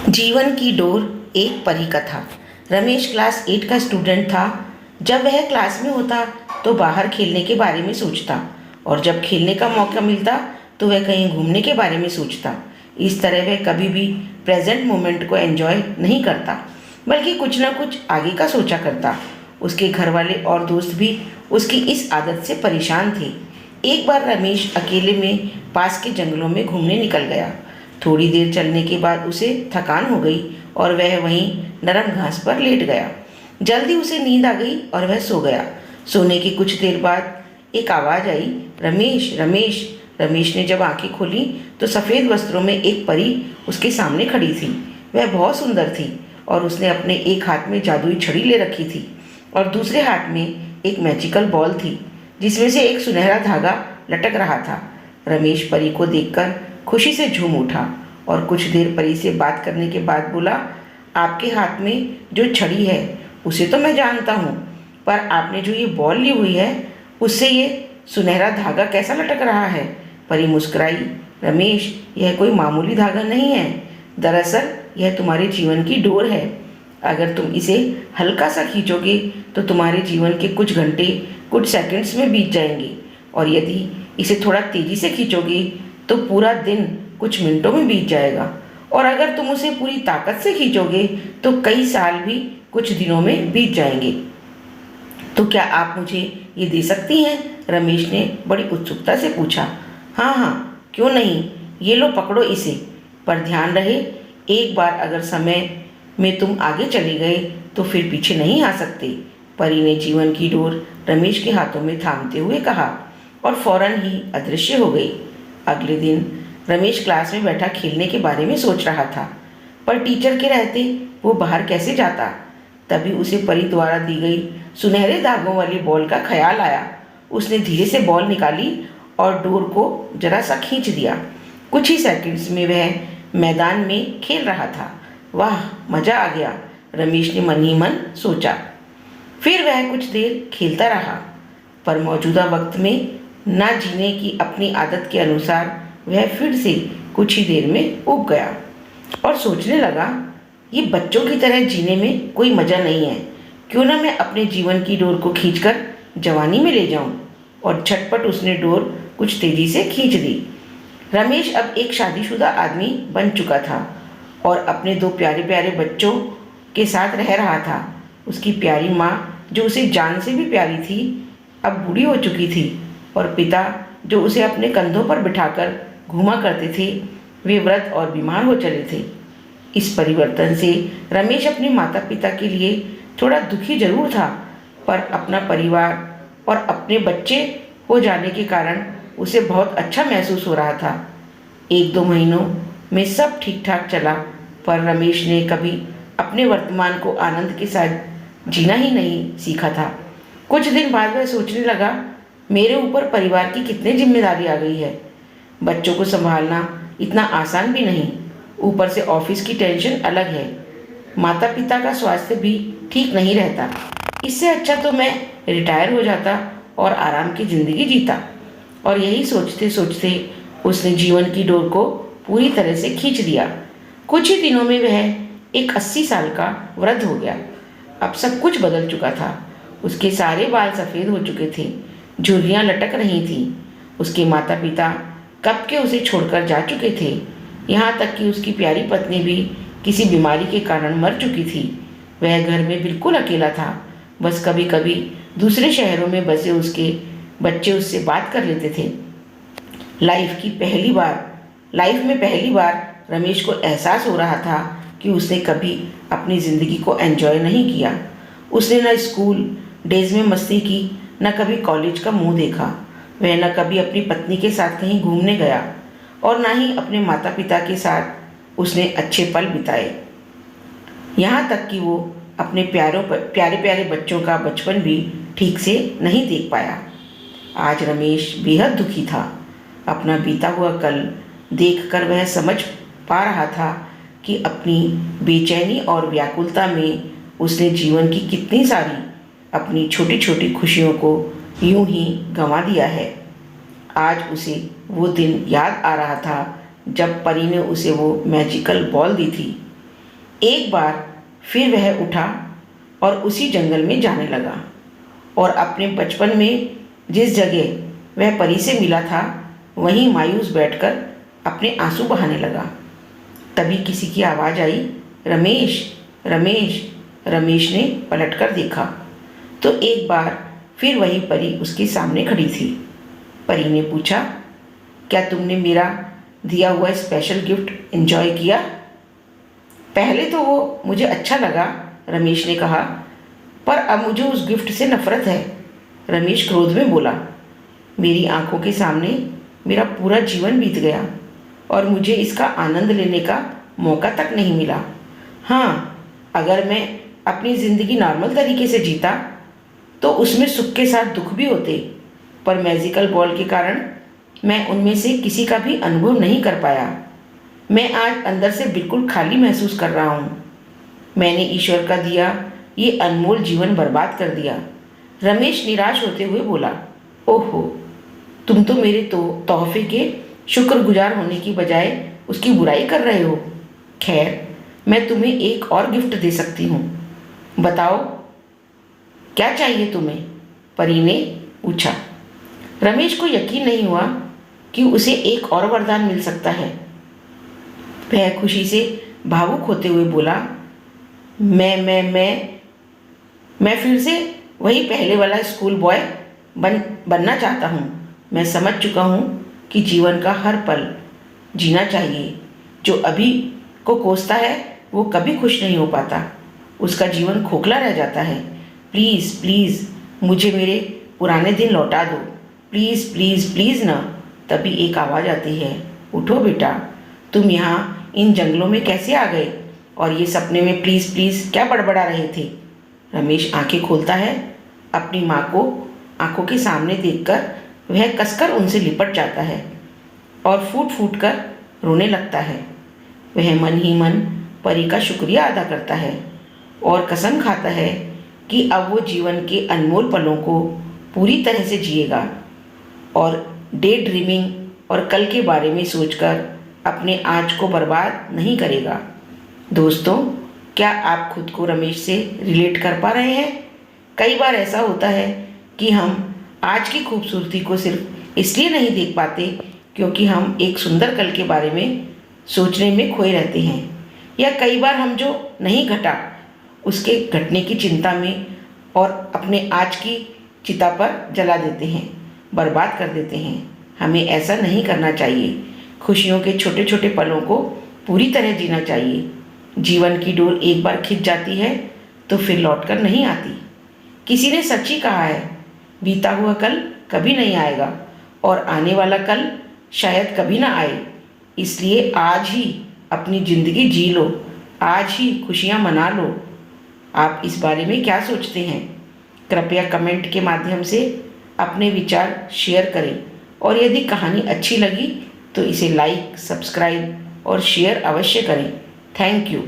जीवन की डोर एक परी कथा। रमेश क्लास 8 का स्टूडेंट था। जब वह क्लास में होता तो बाहर खेलने के बारे में सोचता और जब खेलने का मौका मिलता तो वह कहीं घूमने के बारे में सोचता। इस तरह वह कभी भी प्रेजेंट मोमेंट को एंजॉय नहीं करता, बल्कि कुछ ना कुछ आगे का सोचा करता। उसके घर वाले और दोस्त भी उसकी इस आदत से परेशान थे। एक बार रमेश अकेले में पास के जंगलों में घूमने निकल गया। थोड़ी देर चलने के बाद उसे थकान हो गई और वह वहीं नरम घास पर लेट गया। जल्दी उसे नींद आ गई और वह सो गया। सोने की कुछ देर बाद एक आवाज़ आई, रमेश रमेश। रमेश ने जब आंखें खोली तो सफ़ेद वस्त्रों में एक परी उसके सामने खड़ी थी। वह बहुत सुंदर थी और उसने अपने एक हाथ में जादुई छड़ी ले रखी थी और दूसरे हाथ में एक मैजिकल बॉल थी जिसमें से एक सुनहरा धागा लटक रहा था। रमेश परी को देखकर खुशी से झूम उठा और कुछ देर परी से बात करने के बाद बोला, आपके हाथ में जो छड़ी है उसे तो मैं जानता हूँ, पर आपने जो ये बॉल ली हुई है उससे ये सुनहरा धागा कैसा लटक रहा है? परी मुस्कुराई, रमेश, यह कोई मामूली धागा नहीं है। दरअसल यह तुम्हारे जीवन की डोर है। अगर तुम इसे हल्का सा खींचोगे तो तुम्हारे जीवन के कुछ घंटे कुछ सेकंड्स में बीत जाएंगे, और यदि इसे थोड़ा तेजी से खींचोगे तो पूरा दिन कुछ मिनटों में बीत जाएगा, और अगर तुम उसे पूरी ताकत से खींचोगे तो कई साल भी कुछ दिनों में बीत जाएंगे। तो क्या आप मुझे ये दे सकती हैं? रमेश ने बड़ी उत्सुकता से पूछा। हाँ हाँ, क्यों नहीं, ये लो पकड़ो इसे। पर ध्यान रहे, एक बार अगर समय में तुम आगे चले गए तो फिर पीछे नहीं आ सकते। परी ने जीवन की डोर रमेश के हाथों में थामते हुए कहा और फौरन ही अदृश्य हो गई। अगले दिन रमेश क्लास में बैठा खेलने के बारे में सोच रहा था, पर टीचर के रहते वो बाहर कैसे जाता। तभी उसे परी द्वारा दी गई सुनहरे धागों वाली बॉल का ख्याल आया। उसने धीरे से बॉल निकाली और डोर को जरा सा खींच दिया। कुछ ही सेकंड्स में वह मैदान में खेल रहा था। वाह, मज़ा आ गया, रमेश ने मन ही मन सोचा। फिर वह कुछ देर खेलता रहा, पर मौजूदा वक्त में ना जीने की अपनी आदत के अनुसार वह फिर से कुछ ही देर में ऊब गया और सोचने लगा, ये बच्चों की तरह जीने में कोई मज़ा नहीं है। क्यों ना मैं अपने जीवन की डोर को खींचकर जवानी में ले जाऊं। और झटपट उसने डोर कुछ तेजी से खींच दी। रमेश अब एक शादीशुदा आदमी बन चुका था और अपने दो प्यारे प्यारे बच्चों के साथ रह रहा था। उसकी प्यारी माँ, जो उसे जान से भी प्यारी थी, अब बूढ़ी हो चुकी थी, और पिता, जो उसे अपने कंधों पर बिठाकर घुमा करते थे, वे वृद्ध और बीमार हो चले थे। इस परिवर्तन से रमेश अपने माता पिता के लिए थोड़ा दुखी जरूर था, पर अपना परिवार और अपने बच्चे हो जाने के कारण उसे बहुत अच्छा महसूस हो रहा था। 1-2 महीनों में सब ठीक ठाक चला, पर रमेश ने कभी अपने वर्तमान को आनंद के साथ जीना ही नहीं सीखा था। कुछ दिन बाद वह सोचने लगा, मेरे ऊपर परिवार की कितनी जिम्मेदारी आ गई है। बच्चों को संभालना इतना आसान भी नहीं, ऊपर से ऑफिस की टेंशन अलग है। माता पिता का स्वास्थ्य भी ठीक नहीं रहता। इससे अच्छा तो मैं रिटायर हो जाता और आराम की ज़िंदगी जीता। और यही सोचते सोचते उसने जीवन की डोर को पूरी तरह से खींच दिया। कुछ ही दिनों में वह एक 80 साल का वृद्ध हो गया। अब सब कुछ बदल चुका था। उसके सारे बाल सफ़ेद हो चुके थे, झुर्रियाँ लटक रही थीं। उसके माता पिता कब के उसे छोड़कर जा चुके थे। यहाँ तक कि उसकी प्यारी पत्नी भी किसी बीमारी के कारण मर चुकी थी। वह घर में बिल्कुल अकेला था। बस कभी कभी दूसरे शहरों में बसे उसके बच्चे उससे बात कर लेते थे। लाइफ में पहली बार रमेश को एहसास हो रहा था कि उसने कभी अपनी ज़िंदगी को एंजॉय नहीं किया। उसने न स्कूल डेज में मस्ती की, न कभी कॉलेज का मुंह देखा। वह न कभी अपनी पत्नी के साथ कहीं घूमने गया और न ही अपने माता पिता के साथ उसने अच्छे पल बिताए। यहाँ तक कि वो अपने प्यारे प्यारे बच्चों का बचपन भी ठीक से नहीं देख पाया। आज रमेश बेहद दुखी था। अपना बीता हुआ कल देखकर वह समझ पा रहा था कि अपनी बेचैनी और व्याकुलता में उसने जीवन की कितनी सारी अपनी छोटी छोटी खुशियों को यूं ही गंवा दिया है। आज उसे वो दिन याद आ रहा था जब परी ने उसे वो मैजिकल बॉल दी थी। एक बार फिर वह उठा और उसी जंगल में जाने लगा और अपने बचपन में जिस जगह वह परी से मिला था वहीं मायूस बैठकर अपने आंसू बहाने लगा। तभी किसी की आवाज़ आई, रमेश, रमेश। रमेश ने पलटकर देखा तो एक बार फिर वही परी उसके सामने खड़ी थी। परी ने पूछा, क्या तुमने मेरा दिया हुआ स्पेशल गिफ्ट एंजॉय किया? पहले तो वो मुझे अच्छा लगा, रमेश ने कहा, पर अब मुझे उस गिफ्ट से नफरत है। रमेश क्रोध में बोला, मेरी आंखों के सामने मेरा पूरा जीवन बीत गया और मुझे इसका आनंद लेने का मौका तक नहीं मिला। हाँ, अगर मैं अपनी ज़िंदगी नॉर्मल तरीके से जीता तो उसमें सुख के साथ दुख भी होते, पर मैजिकल बॉल के कारण मैं उनमें से किसी का भी अनुभव नहीं कर पाया। मैं आज अंदर से बिल्कुल खाली महसूस कर रहा हूँ। मैंने ईश्वर का दिया ये अनमोल जीवन बर्बाद कर दिया। रमेश निराश होते हुए बोला, ओहो, तुम तो मेरे तोहफे के शुक्रगुजार होने की बजाय उसकी बुराई कर रहे हो। खैर, मैं तुम्हें एक और गिफ्ट दे सकती हूँ। बताओ, क्या चाहिए तुम्हें? परी ने पूछा। रमेश को यकीन नहीं हुआ कि उसे एक और वरदान मिल सकता है। वह खुशी से भावुक होते हुए बोला, मैं फिर से वही पहले वाला स्कूल बॉय बनना चाहता हूँ। मैं समझ चुका हूँ कि जीवन का हर पल जीना चाहिए। जो अभी को कोसता है वो कभी खुश नहीं हो पाता, उसका जीवन खोखला रह जाता है। प्लीज़ प्लीज़ मुझे मेरे पुराने दिन लौटा दो, प्लीज़ प्लीज़ प्लीज़ ना। तभी एक आवाज़ आती है, उठो बेटा, तुम यहाँ इन जंगलों में कैसे आ गए और ये सपने में प्लीज़ प्लीज़ क्या बड़बड़ा रहे थे? रमेश आंखें खोलता है। अपनी माँ को आंखों के सामने देखकर वह कसकर उनसे लिपट जाता है और फूट फूट कर रोने लगता है। वह मन ही मन परी का शुक्रिया अदा करता है और कसम खाता है कि अब वो जीवन के अनमोल पलों को पूरी तरह से जिएगा और डे ड्रीमिंग और कल के बारे में सोचकर अपने आज को बर्बाद नहीं करेगा। दोस्तों, क्या आप खुद को रमेश से रिलेट कर पा रहे हैं? कई बार ऐसा होता है कि हम आज की खूबसूरती को सिर्फ इसलिए नहीं देख पाते क्योंकि हम एक सुंदर कल के बारे में सोचने में खोए रहते हैं, या कई बार हम जो नहीं घटा उसके घटने की चिंता में और अपने आज की चिता पर जला देते हैं, बर्बाद कर देते हैं। हमें ऐसा नहीं करना चाहिए। खुशियों के छोटे छोटे पलों को पूरी तरह जीना चाहिए। जीवन की डोर एक बार खिंच जाती है तो फिर लौटकर नहीं आती। किसी ने सच ही कहा है, बीता हुआ कल कभी नहीं आएगा और आने वाला कल शायद कभी ना आए। इसलिए आज ही अपनी ज़िंदगी जी लो, आज ही खुशियाँ मना लो। आप इस बारे में क्या सोचते हैं? कृपया कमेंट के माध्यम से अपने विचार शेयर करें और यदि कहानी अच्छी लगी तो इसे लाइक, सब्सक्राइब और शेयर अवश्य करें। Thank you.